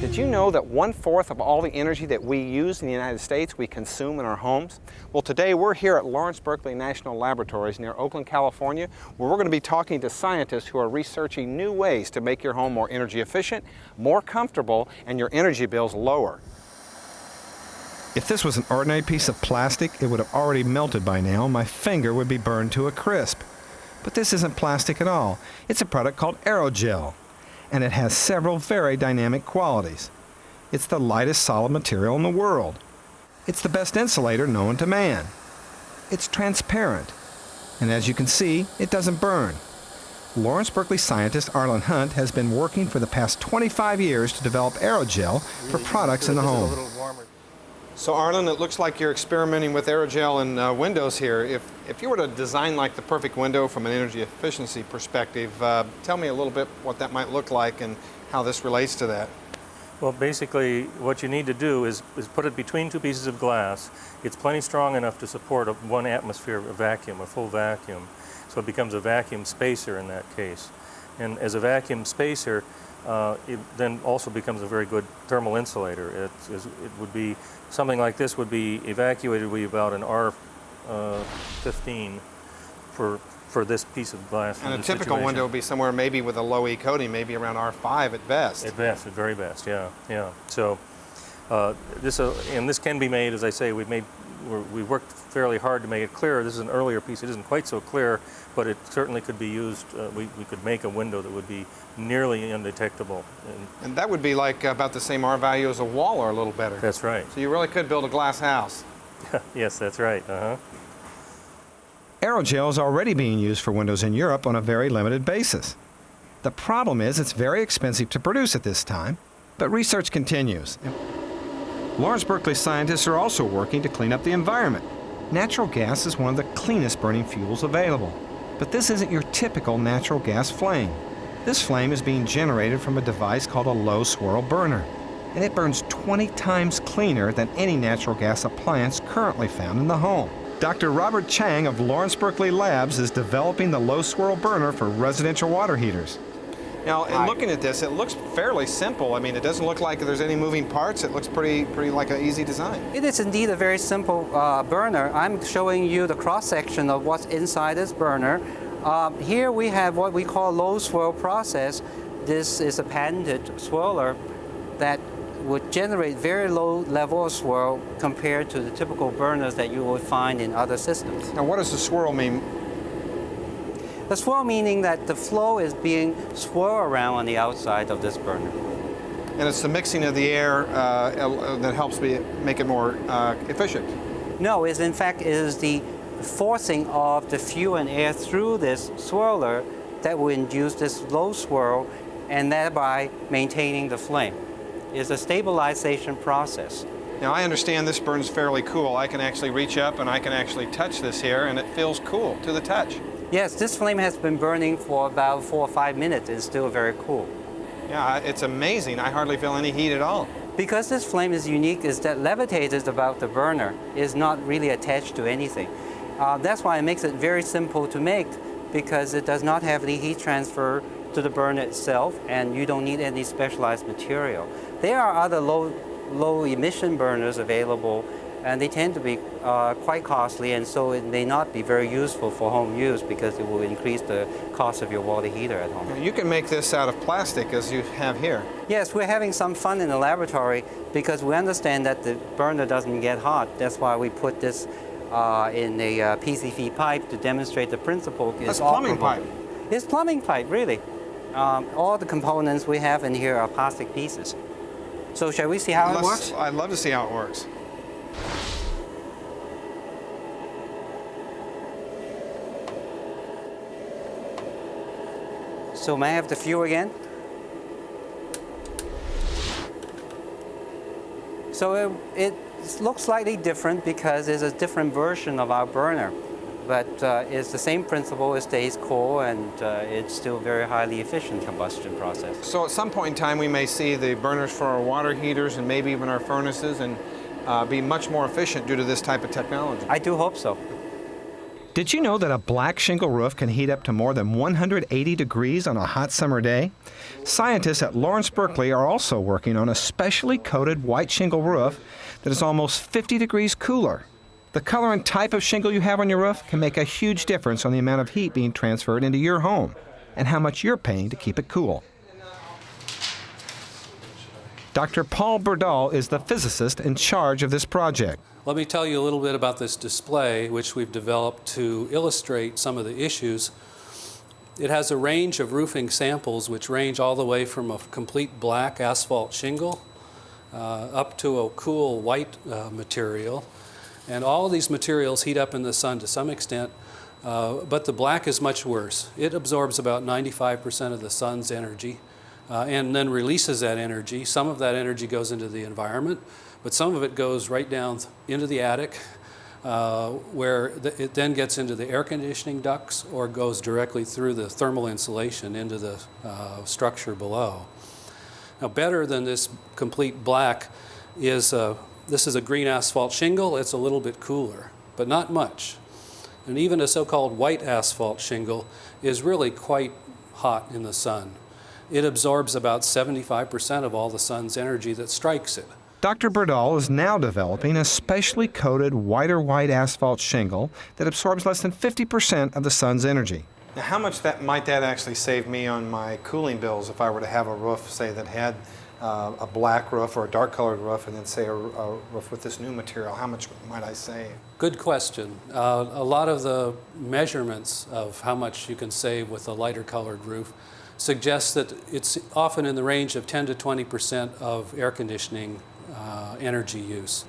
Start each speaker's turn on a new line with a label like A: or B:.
A: Did you know that 1/4 of all the energy that we use in the United States we consume in our homes? Well, today we're here at Lawrence Berkeley National Laboratories near Oakland, California, where we're going to be talking to scientists who are researching new ways to make your home more energy efficient, more comfortable, and your energy bills lower.
B: If this was an ordinary piece of plastic, it would have already melted by now. My finger would be burned to a crisp. But this isn't plastic at all. It's a product called Aerogel, and it has several very dynamic qualities. It's the lightest solid material in the world. It's the best insulator known to man. It's transparent, and as you can see, it doesn't burn. Lawrence Berkeley scientist Arlon has been working for the past 25 years to develop Aerogel for products in the home.
A: So Arlon, it looks like you're experimenting with aerogel in windows here. If you were to design like the perfect window from an energy efficiency perspective, tell me a little bit what that might look like and how this relates to that.
C: Well, basically what you need to do is put it between two pieces of glass. It's plenty strong enough to support 1 atmosphere of vacuum, a full vacuum. So it becomes a vacuum spacer in that case. And as a vacuum spacer, it then also becomes a very good thermal insulator. It would be, something like this would be evacuated with about an R15 for this piece of glass.
A: And a typical window would be somewhere maybe with a low E coating, maybe around R5 at best.
C: At best, at very best, yeah. So this can be made, as I say, we worked fairly hard to make it clear. This is an earlier piece. It isn't quite so clear, but it certainly could be used. We could make a window that would be nearly undetectable.
A: And that would be like about the same R value as a wall or a little better.
C: That's right.
A: So you really could build a glass house.
C: Yes, that's right.
B: Aerogel is already being used for windows in Europe on a very limited basis. The problem is it's very expensive to produce at this time, but research continues. Lawrence Berkeley scientists are also working to clean up the environment. Natural gas is one of the cleanest burning fuels available, but this isn't your typical natural gas flame. This flame is being generated from a device called a low-swirl burner, and it burns 20 times cleaner than any natural gas appliance currently found in the home. Dr. Robert Chang of Lawrence Berkeley Labs is developing the low-swirl burner for residential water heaters.
A: Now, in looking at this, it looks fairly simple. I mean, it doesn't look like there's any moving parts. It looks pretty like an easy design.
D: It is indeed a very simple burner. I'm showing you the cross-section of what's inside this burner. Here we have what we call low swirl process. This is a patented swirler that would generate very low level of swirl compared to the typical burners that you would find in other systems.
A: Now, what does the swirl mean?
D: The swirl meaning that the flow is being swirled around on the outside of this burner.
A: And it's the mixing of the air that helps make it more efficient.
D: No, in fact it is the forcing of the fuel and air through this swirler that will induce this low swirl and thereby maintaining the flame. It's a stabilization process.
A: Now, I understand this burns fairly cool. I can actually reach up and I can actually touch this here, and it feels cool to the touch.
D: Yes, this flame has been burning for about 4 or 5 minutes. It's still very cool.
A: Yeah, it's amazing. I hardly feel any heat at all.
D: Because this flame is unique is that levitates about the burner is not really attached to anything. That's why it makes it very simple to make, because it does not have any heat transfer to the burner itself, and you don't need any specialized material. There are other low emission burners available, and they tend to be quite costly, and so it may not be very useful for home use because it will increase the cost of your water heater at home.
A: You can make this out of plastic as you have here.
D: Yes, we're having some fun in the laboratory because we understand that the burner doesn't get hot. That's why we put this in a PCV pipe to demonstrate the principle.
A: That's plumbing pipe.
D: It's plumbing pipe, really. All the components we have in here are plastic pieces. So shall we see how it works?
A: I'd love to see how it works.
D: So may I have the fuel again? So it looks slightly different because it's a different version of our burner. But it's the same principle. It stays cool, and it's still a very highly efficient combustion process.
A: So at some point in time, we may see the burners for our water heaters and maybe even our furnaces and be much more efficient due to this type of technology.
D: I do hope so.
B: Did you know that a black shingle roof can heat up to more than 180 degrees on a hot summer day? Scientists at Lawrence Berkeley are also working on a specially coated white shingle roof that is almost 50 degrees cooler. The color and type of shingle you have on your roof can make a huge difference on the amount of heat being transferred into your home and how much you're paying to keep it cool. Dr. Paul Berdahl is the physicist in charge of this project.
E: Let me tell you a little bit about this display, which we've developed to illustrate some of the issues. It has a range of roofing samples which range all the way from a complete black asphalt shingle up to a cool white material. And all of these materials heat up in the sun to some extent, but the black is much worse. It absorbs about 95% of the sun's energy and then releases that energy. Some of that energy goes into the environment, but some of it goes right down into the attic where it then gets into the air conditioning ducts or goes directly through the thermal insulation into the structure below. Now, better than this complete black is this is a green asphalt shingle. It's a little bit cooler, but not much. And even a so-called white asphalt shingle is really quite hot in the sun. It absorbs about 75% of all the sun's energy that strikes it.
B: Dr. Berdahl is now developing a specially coated whiter white asphalt shingle that absorbs less than 50% of the sun's energy.
A: Now, how much might that actually save me on my cooling bills if I were to have a roof, say, that had a black roof or a dark colored roof, and then say a roof with this new material? How much might I save?
E: Good question. A lot of the measurements of how much you can save with a lighter colored roof suggests that it's often in the range of 10 to 20% of air conditioning energy use.